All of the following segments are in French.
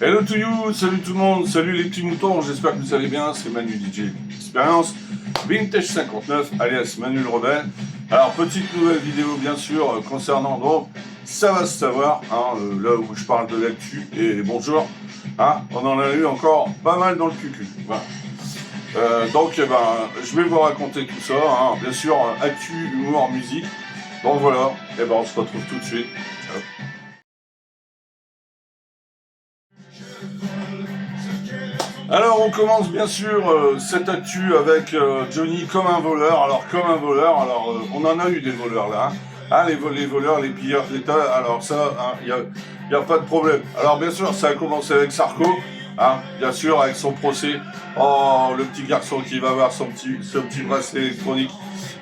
Hello to you, salut tout le monde, salut les petits moutons, j'espère que vous allez bien, c'est Manu DJ Expérience, Vintage 59, alias Manu le Rebelle. Alors, petite nouvelle vidéo bien sûr, concernant donc, ça va se savoir, hein, là où je parle de l'actu, et bonjour, hein, on en a eu encore pas mal dans le cucu, voilà. Donc, eh ben, je vais vous raconter tout ça, hein, bien sûr, actu, humour, musique, donc voilà, et ben on se retrouve tout de suite. Alors on commence bien sûr cette actu avec Johnny comme un voleur. Alors comme un voleur, on en a eu des voleurs là. Hein. Ah, les voleurs, les pilleurs d'État, alors ça, il hein, y a pas de problème. Alors bien sûr, ça a commencé avec Sarko, hein, bien sûr, avec son procès. Oh, le petit garçon qui va avoir son petit bracelet électronique.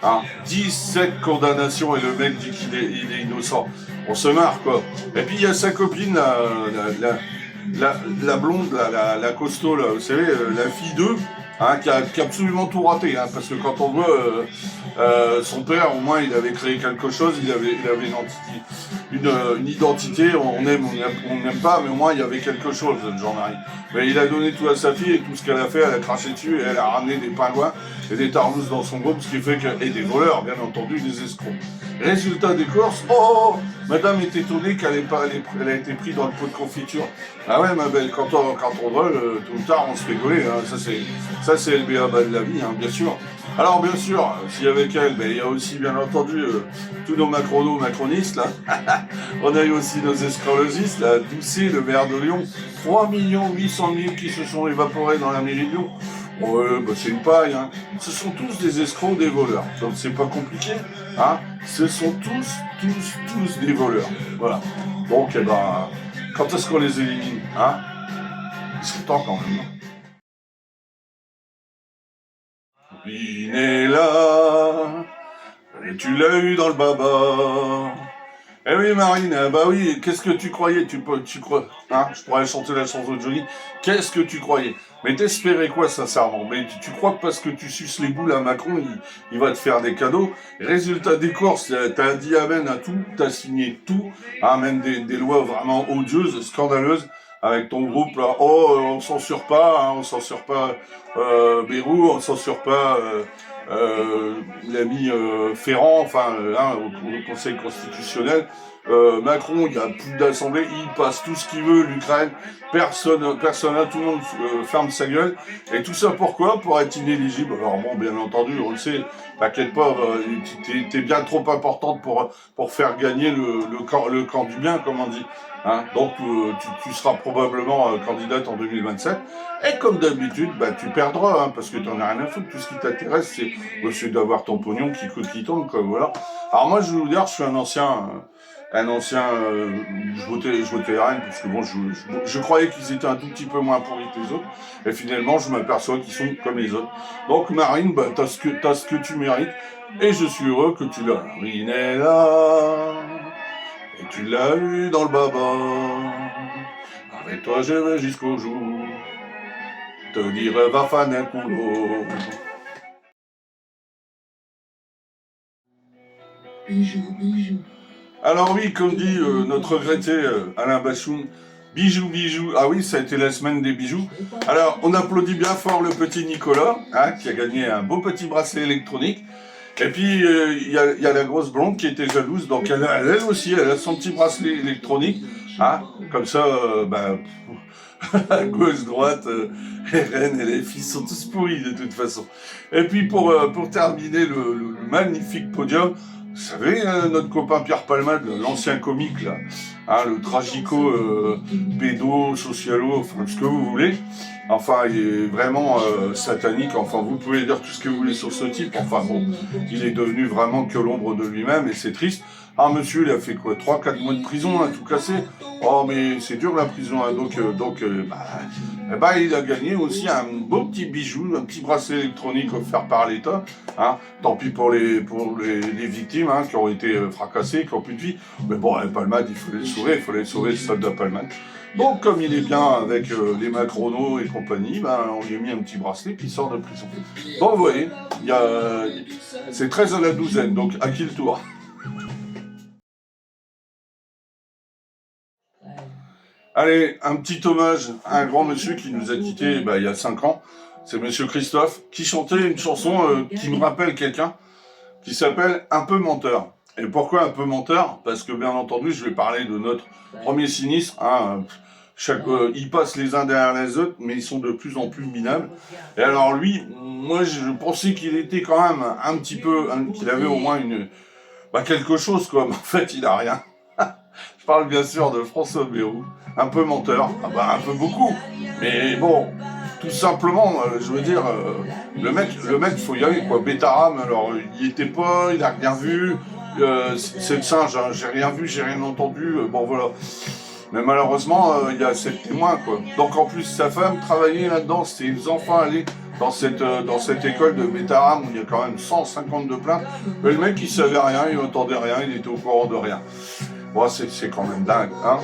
Hein. 17 condamnations et le mec dit qu'il est innocent. On se marre quoi. Et puis il y a sa copine, la blonde, la costaud, là, vous savez, la fille d'eux, hein, qui a absolument tout raté, hein, parce que quand on voit son père, au moins il avait créé quelque chose, il avait une identité, on aime, on n'aime pas, mais au moins il y avait quelque chose, Jean-Marie. Mais il a donné tout à sa fille et tout ce qu'elle a fait, elle a craché dessus et elle a ramené des pingouins et des tarlousses dans son groupe, ce qui fait que, et des voleurs, bien entendu, des escrocs. Résultat des courses, oh, madame est étonnée qu'elle a été prise dans le pot de confiture. Ah ouais, ma belle, quand on vole, tôt ou tard, on se fait gauler, hein. Ça c'est le béaba de la vie, hein, bien sûr. Alors, bien sûr, s'il y avait qu'elle, ben, il y a aussi, bien entendu, tous nos macronistes, là. On a eu aussi nos escrologistes, là, Doucet, le maire de Lyon. 3 800 000 qui se sont évaporés dans la mairie de Lyon. Ouais, bah c'est une paille, hein. Ce sont tous des escrocs, des voleurs. Donc c'est pas compliqué, hein. Ce sont tous des voleurs. Voilà. Donc, eh ben, quand est-ce qu'on les élimine, hein? Il serait temps quand même. Il est là, et tu l'as eu dans le baba. Eh oui, Marine, bah oui, qu'est-ce que tu croyais? Tu crois, hein? Je pourrais chanter la chanson de Johnny. Qu'est-ce que tu croyais? Mais t'espérais quoi, sincèrement? Mais tu crois que parce que tu suces les boules à Macron, il va te faire des cadeaux? Résultat des courses, t'as dit amen à tout, t'as signé tout, hein, même des lois vraiment odieuses, scandaleuses, avec ton groupe là. Oh, on censure pas, hein, on censure pas Bérou, on censure pas l'ami Ferrand, enfin, hein, au Conseil constitutionnel. Macron, il n'y a plus d'assemblée, il passe tout ce qu'il veut, l'Ukraine, personne, tout le monde ferme sa gueule. Et tout ça pourquoi? Pour être inéligible. Alors bon, bien entendu, on le sait, t'inquiète pas, t'es bien trop importante pour faire gagner le camp du bien, comme on dit. Hein, donc tu seras probablement candidate en 2027. Et comme d'habitude, bah, tu perdras, hein, parce que tu n'en as rien à foutre. Tout ce qui t'intéresse, c'est d'avoir ton pognon qui tombe, quoi, voilà. Alors moi, je vais vous dire, je suis un ancien, je votais RN, parce que bon, je croyais qu'ils étaient un tout petit peu moins pourris que les autres. Et finalement, je m'aperçois qu'ils sont comme les autres. Donc Marine, bah, t'as ce que tu mérites. Et je suis heureux que tu l'as. Marine est là. Et tu l'as eu dans le baba. Avec toi, je vais jusqu'au jour. Te dire, va fan un coulo. Bijou. Alors oui, comme dit notre regretté Alain Bachoun, bijoux. Ah oui, ça a été la semaine des bijoux. Alors, on applaudit bien fort le petit Nicolas, hein, qui a gagné un beau petit bracelet électronique. Et puis, il y a la grosse blonde qui était jalouse, donc elle aussi, elle a son petit bracelet électronique. Hein, comme ça, à gauche, droite, RN et les filles sont tous pourris de toute façon. Et puis pour terminer le magnifique podium, vous savez, notre copain Pierre Palmade, l'ancien comique là, hein, le tragico pédo, socialo, enfin ce que vous voulez. Enfin, il est vraiment satanique. Enfin, vous pouvez dire tout ce que vous voulez sur ce type. Enfin bon, il est devenu vraiment que l'ombre de lui-même et c'est triste. Ah, monsieur, il a fait quoi? 3-4 mois de prison, hein, tout cassé. Oh, mais c'est dur la prison, hein. Donc, il a gagné aussi un beau petit bijou, un petit bracelet électronique offert par l'État. Hein. Tant pis pour les victimes, hein, qui ont été fracassées, qui n'ont plus de vie. Mais bon, Palmade, il fallait le sauver, le soldat Palmade. Donc, comme il est bien avec les Macronos et compagnie, ben, on lui a mis un petit bracelet, puis il sort de prison. Donc, vous voyez, c'est 13 à la douzaine, donc à qui le tour? Allez, un petit hommage à un grand monsieur qui nous a quittés il y a 5 ans. C'est monsieur Christophe, qui chantait une chanson qui me rappelle quelqu'un, qui s'appelle Un peu menteur. Et pourquoi un peu menteur? Parce que bien entendu, je vais parler de notre premier sinistre. Hein, ils passent les uns derrière les autres, mais ils sont de plus en plus minables. Et alors lui, moi je pensais qu'il était quand même un petit peu, qu'il avait au moins quelque chose quoi. Mais en fait, il a rien. Je parle bien sûr de François Bayrou, un peu menteur, un peu beaucoup. Mais bon, tout simplement, je veux dire, le mec, faut y aller quoi. Bétaram, alors il était pas, il a rien vu. C'est le singe, hein, j'ai rien vu, j'ai rien entendu. Bon voilà. Mais malheureusement, il y a 7 témoins quoi. Donc en plus, sa femme travaillait là-dedans, c'était les enfants allaient dans cette école de Bétaram où il y a quand même 152 plaintes. Mais le mec, il savait rien, il n'entendait rien, il était au courant de rien. Bon, c'est quand même dingue, hein.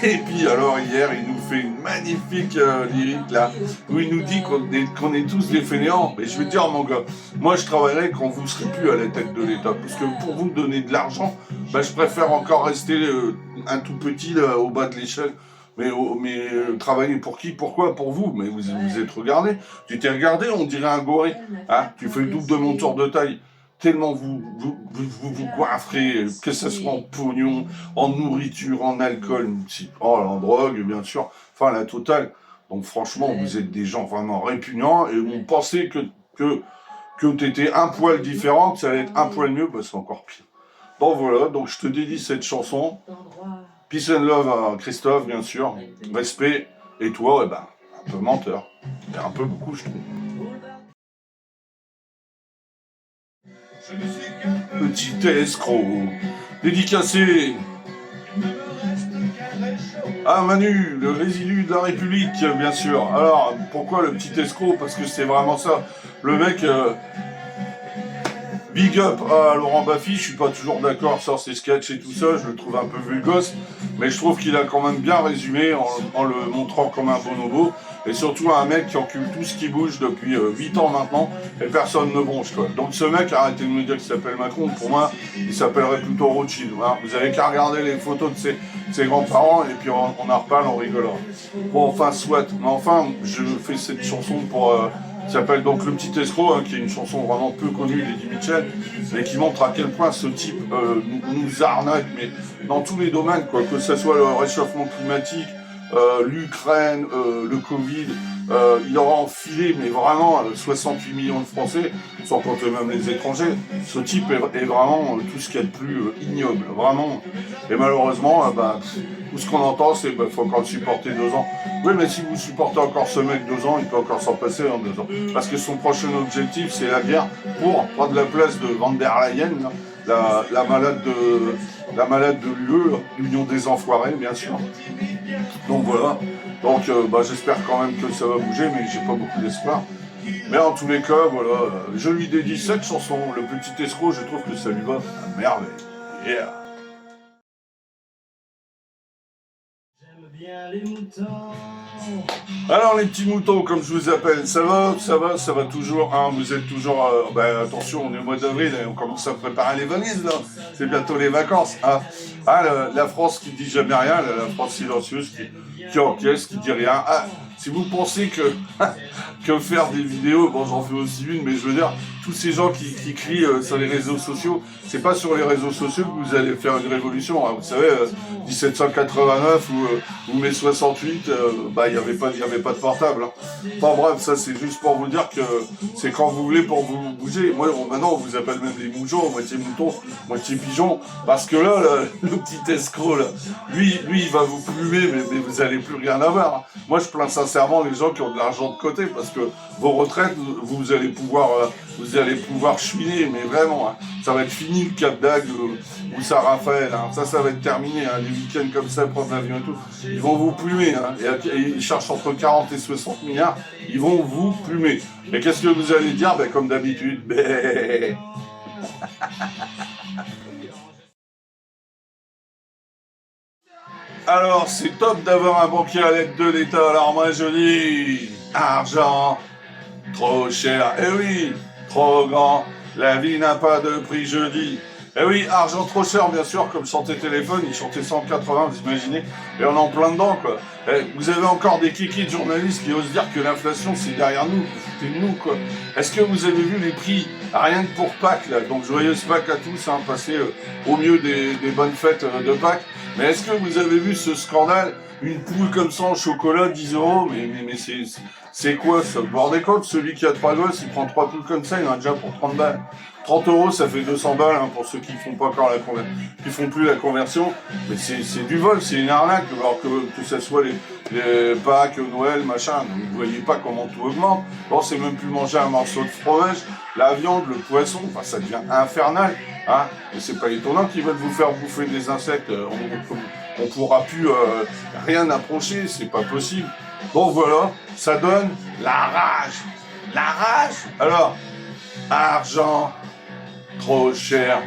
Et puis alors hier, il nous fait une magnifique lyrique là, où il nous dit qu'on est tous des fainéants. Mais je vais te dire mon gars, moi je travaillerai quand vous serez plus à la tête de l'État, parce que pour vous donner de l'argent, je préfère encore rester un tout petit là, au bas de l'échelle. Mais travailler pour qui? Pourquoi? Pour vous. Mais vous êtes regardé. Tu t'es regardé, on dirait un goré. Hein, tu fais le double de mon tour de taille. Tellement vous coiffrez, que ce soit en pognon, en nourriture, en alcool, en drogue, bien sûr, enfin la totale. Donc franchement, vous êtes des gens vraiment répugnants et on pensait que tu étais un poil différent, que ça allait être un poil mieux, c'est encore pire. Donc voilà, donc je te dédie cette chanson. Peace and love à Christophe, bien sûr. Respect. Et toi, un peu menteur. Et un peu beaucoup, je trouve. Petit escroc, dédicacé à Manu, le résidu de la République, bien sûr. Alors, pourquoi le petit escroc? Parce que c'est vraiment ça. Le mec, big up à Laurent Baffy, je suis pas toujours d'accord sur ses sketchs et tout ça, je le trouve un peu vulgos, mais je trouve qu'il a quand même bien résumé en le montrant comme un bonobo. Et surtout un mec qui encule tout ce qui bouge depuis 8 ans maintenant, et personne ne bronche quoi. Donc ce mec, arrêtez de me dire qu'il s'appelle Macron, pour moi, il s'appellerait plutôt Rothschild. Hein. Vous avez qu'à regarder les photos de ses grands-parents, et puis on en reparle en rigolant. Bon, enfin, soit. Mais enfin, je fais cette chanson qui s'appelle donc Le Petit Escroc, hein, qui est une chanson vraiment peu connue d'Eddie Mitchell, mais qui montre à quel point ce type nous arnaque, mais dans tous les domaines, quoi, que ce soit le réchauffement climatique, l'Ukraine, le Covid, il aura enfilé, mais vraiment 68 millions de Français, sans compter même les étrangers. Ce type est vraiment tout ce qu'il y a de plus ignoble, vraiment. Et malheureusement, tout ce qu'on entend, c'est qu'il faut encore le supporter 2 ans. Oui, mais si vous supportez encore ce mec 2 ans, il peut encore s'en passer en 2 ans. Parce que son prochain objectif, c'est la guerre pour prendre la place de Van der Leyen, la malade de l'UE, l'Union des Enfoirés, bien sûr. Donc voilà. Donc j'espère quand même que ça va bouger, mais j'ai pas beaucoup d'espoir. Mais en tous les cas, voilà, je lui dédie cette chanson, Le Petit Escroc, je trouve que ça lui va à merveille. Yeah. J'aime bien les moutons. Alors les petits moutons, comme je vous appelle, ça va toujours, hein, vous êtes toujours, attention, on est au mois d'avril, on commence à préparer les valises là, c'est bientôt les vacances, hein. La France qui dit jamais rien, la France silencieuse qui encaisse, qui dit rien. Ah, si vous pensez que faire des vidéos, bon j'en fais aussi une, mais je veux dire, tous ces gens qui crient sur les réseaux sociaux, c'est pas sur les réseaux sociaux que vous allez faire une révolution, hein. Vous savez, 1789 ou mai 68, il y avait pas de portable, hein. Enfin bref, ça c'est juste pour vous dire que c'est quand vous voulez pour vous bouger. Moi maintenant on vous appelle même des moujons, moitié mouton, moitié pigeon, parce que là, le petit escroc là, lui il va vous plumer, mais vous allez plus rien avoir, hein. Moi je plains sincèrement les gens qui ont de l'argent de côté, parce que vos retraites, vous allez pouvoir chouiner, mais vraiment, hein. Ça va être fini le Cap d'Agde ou Saint-Raphaël, hein. Ça va être terminé, hein. Les week-ends comme ça, prendre l'avion et tout, ils vont vous plumer, hein. Et ils cherchent entre 40 et 60 milliards, ils vont vous plumer. Et qu'est-ce que vous allez dire? Comme d'habitude, Alors, c'est top d'avoir un banquier à l'aide de l'État. Alors moi je dis, argent, trop cher, eh oui, trop grand, la vie n'a pas de prix, je dis. Eh oui, argent trop cher, bien sûr, comme chantait Téléphone, il chantait 180, vous imaginez, et on est en plein dedans, quoi. Eh, vous avez encore des kikis de journalistes qui osent dire que l'inflation, c'est derrière nous, vous foutez de nous, quoi. Est-ce que vous avez vu les prix, rien que pour Pâques, là, donc joyeuse Pâques à tous, hein, passez au mieux des bonnes fêtes de Pâques, mais est-ce que vous avez vu ce scandale, une poule comme ça en chocolat, 10 euros, mais c'est quoi ça? Vous vous rendez compte, celui qui a 3 gosses, il prend 3 poules comme ça, il en a déjà pour 30 balles. 30 euros, ça fait 200 balles hein, pour ceux qui font pas encore qui font plus la conversion. Mais c'est du vol, c'est une arnaque. Alors que ce soit les Pâques, Noël, machin. Donc, vous voyez pas comment tout augmente. Bon, c'est même plus manger un morceau de fromage, la viande, le poisson. Enfin, ça devient infernal. Hein. Et c'est pas étonnant qu'ils veulent vous faire bouffer des insectes. On pourra plus rien approcher. C'est pas possible. Bon, voilà, ça donne la rage. La rage. Alors, argent. Trop cher,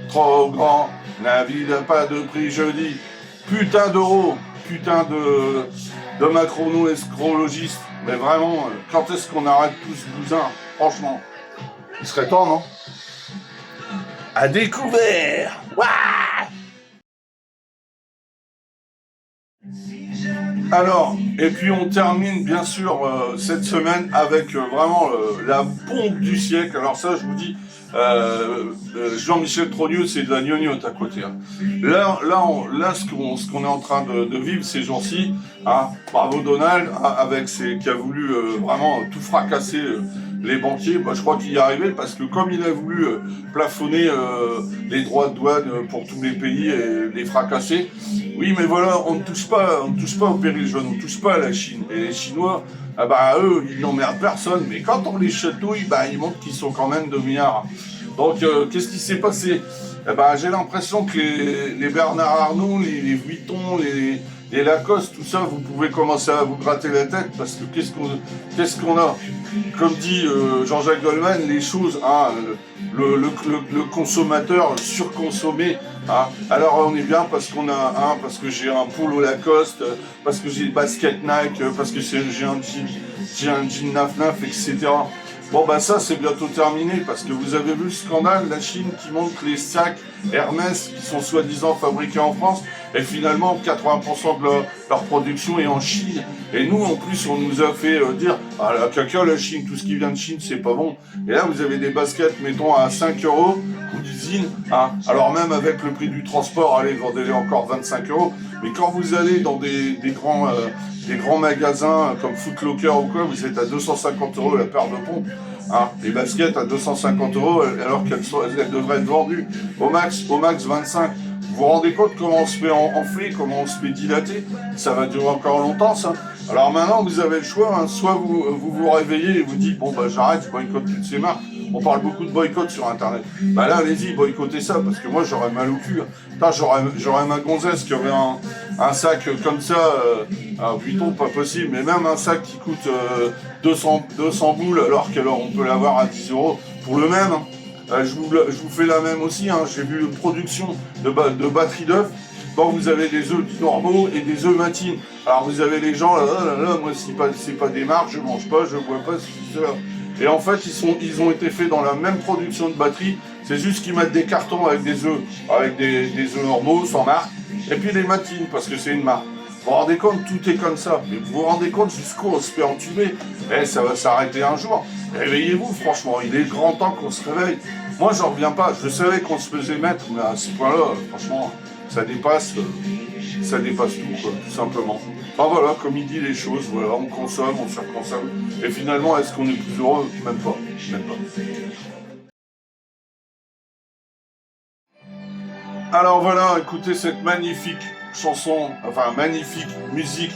trop grand, la vie n'a pas de prix, je dis. Putain d'euros, putain de macrono-escrologistes. Mais vraiment, quand est-ce qu'on arrête tout ce bousin? Franchement, il serait temps, non? À découvert. Ouah. Alors, et puis on termine bien sûr cette semaine avec vraiment la pompe du siècle. Alors ça, je vous dis, Jean-Michel Trogneux, c'est de la gnognotte à côté. Hein. Là, ce qu'on est en train de vivre ces jours-ci, hein, bravo Donald, hein, qui a voulu vraiment tout fracasser les banquiers. Bah, je crois qu'il y est arrivé parce que comme il a voulu plafonner les droits de douane pour tous les pays et les fracasser, oui, mais voilà, on ne touche pas au péril jaune, on ne touche pas à la Chine. Et les Chinois, ah bah, eux, ils n'emmerdent personne. Mais quand on les chatouille, bah, ils montrent qu'ils sont quand même 2 milliards. Donc, qu'est-ce qui s'est passé? Eh ben, j'ai l'impression que les Bernard Arnault, les Vuitton, les Lacoste, tout ça, vous pouvez commencer à vous gratter la tête parce que qu'est-ce qu'on a? Comme dit Jean-Jacques Goldman, les choses, hein, le consommateur surconsommé. Hein. Alors on est bien parce parce que j'ai un polo Lacoste, parce que j'ai des baskets Nike, parce que j'ai un jean naf, etc. Bon bah ça c'est bientôt terminé parce que vous avez vu le scandale, la Chine qui montre les sacs Hermès qui sont soi-disant fabriqués en France et finalement 80% de leur production est en Chine. Et nous en plus on nous a fait dire ah la caca la Chine, tout ce qui vient de Chine c'est pas bon. Et là vous avez des baskets mettons à 5 euros d'usine, hein. Alors même avec le prix du transport, allez vendez-les encore 25 euros. Mais quand vous allez dans des grands magasins comme Foot Locker ou quoi, vous êtes à 250 euros la paire de pompes. Hein, les baskets à 250 euros alors qu'elles devraient être vendues au max 25. Vous vous rendez compte comment on se fait enfler, comment on se fait dilater? Ça va durer encore longtemps ça. Alors maintenant vous avez le choix, hein. Soit vous réveillez et vous dites bon bah j'arrête, je boycotte toutes ces marques. On parle beaucoup de boycott sur internet. Bah là allez-y, boycottez ça parce que moi j'aurais mal au cul. Putain, j'aurais ma gonzesse qui aurait un sac comme ça, un Vuitton pas possible, mais même un sac qui coûte 200 boules alors qu'on peut l'avoir à 10 euros pour le même. Je vous fais la même aussi, hein. J'ai vu une production de batteries d'œufs. Bon, vous avez des œufs normaux et des œufs matines. Alors vous avez les gens, là, moi c'est pas des marques, je mange pas, je bois pas, c'est ça. Et en fait, ils ont été faits dans la même production de batterie. C'est juste qu'ils mettent des cartons avec des œufs normaux, sans marque, et puis les matines, parce que c'est une marque. Vous vous rendez compte, tout est comme ça. Mais vous vous rendez compte jusqu'où on se fait entuber. Ça va s'arrêter un jour. Réveillez-vous, franchement. Il est grand temps qu'on se réveille. Moi, j'en reviens pas. Je savais qu'on se faisait mettre, mais à ce point-là, franchement, ça dépasse tout, quoi, tout simplement. Enfin voilà, comme il dit les choses, voilà, on consomme, on surconsomme. Et finalement, est-ce qu'on est plus heureux? Même pas. Alors voilà, écoutez cette magnifique chanson, enfin magnifique musique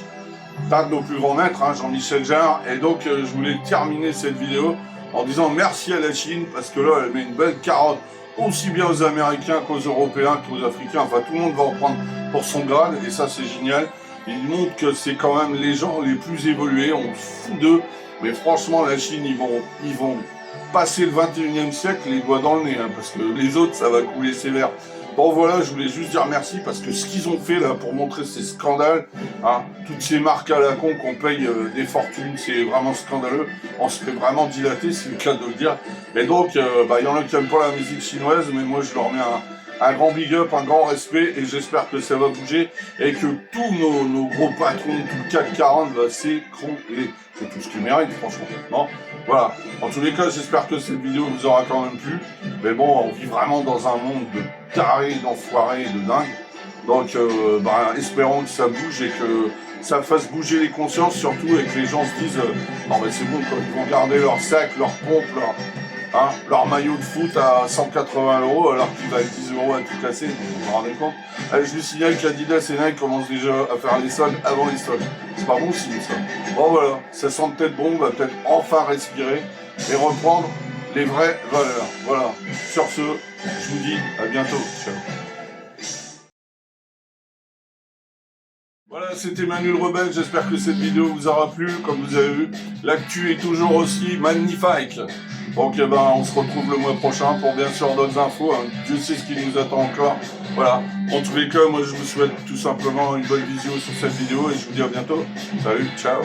d'un de nos plus grands maîtres, hein, Jean-Michel Jarre. Et donc je voulais terminer cette vidéo en disant merci à la Chine, parce que là elle met une belle carotte, aussi bien aux Américains qu'aux Européens, qu'aux Africains, enfin tout le monde va en prendre pour son grade, et ça c'est génial. Il montre que c'est quand même les gens les plus évolués, on se fout d'eux, mais franchement la Chine, ils vont passer le 21e siècle les doigts dans le nez, hein, parce que les autres ça va couler sévère. Bon voilà, je voulais juste dire merci parce que ce qu'ils ont fait là pour montrer ces scandales, hein, toutes ces marques à la con qu'on paye des fortunes, c'est vraiment scandaleux. On se fait vraiment dilater, c'est le cas de le dire. Et donc, il y en a qui n'aiment pas la musique chinoise, mais moi je leur mets un grand big up, un grand respect, et j'espère que ça va bouger, et que tous nos gros patrons, tout le CAC 40 va s'écrouler. C'est tout ce qu'ils méritent, franchement. Bon, voilà. En tous les cas, j'espère que cette vidéo vous aura quand même plu. Mais bon, on vit vraiment dans un monde de tarés, d'enfoirés, de dingues. Donc, espérons que ça bouge et que ça fasse bouger les consciences, surtout, et que les gens se disent non, mais c'est bon, quoi, ils vont garder leur sac, leur pompe, leur maillot de foot à 180 € alors qu'il va être 10 € à tout casser, vous vous rendez compte? Allez, je vous signale qu'Adidas et Nike commencent déjà à faire les soldes avant les soldes. C'est pas bon signe ça. Bon voilà, ça sent peut-être bon, on va peut-être enfin respirer et reprendre les vraies valeurs. Voilà, sur ce, je vous dis à bientôt. Ciao. Voilà, c'était Manu le Rebelle, j'espère que cette vidéo vous aura plu. Comme vous avez vu, l'actu est toujours aussi magnifique. Donc on se retrouve le mois prochain pour bien sûr d'autres infos. Hein. Dieu sait ce qui nous attend encore. Voilà, en tous les cas, moi je vous souhaite tout simplement une bonne vision sur cette vidéo et je vous dis à bientôt. Salut, ciao.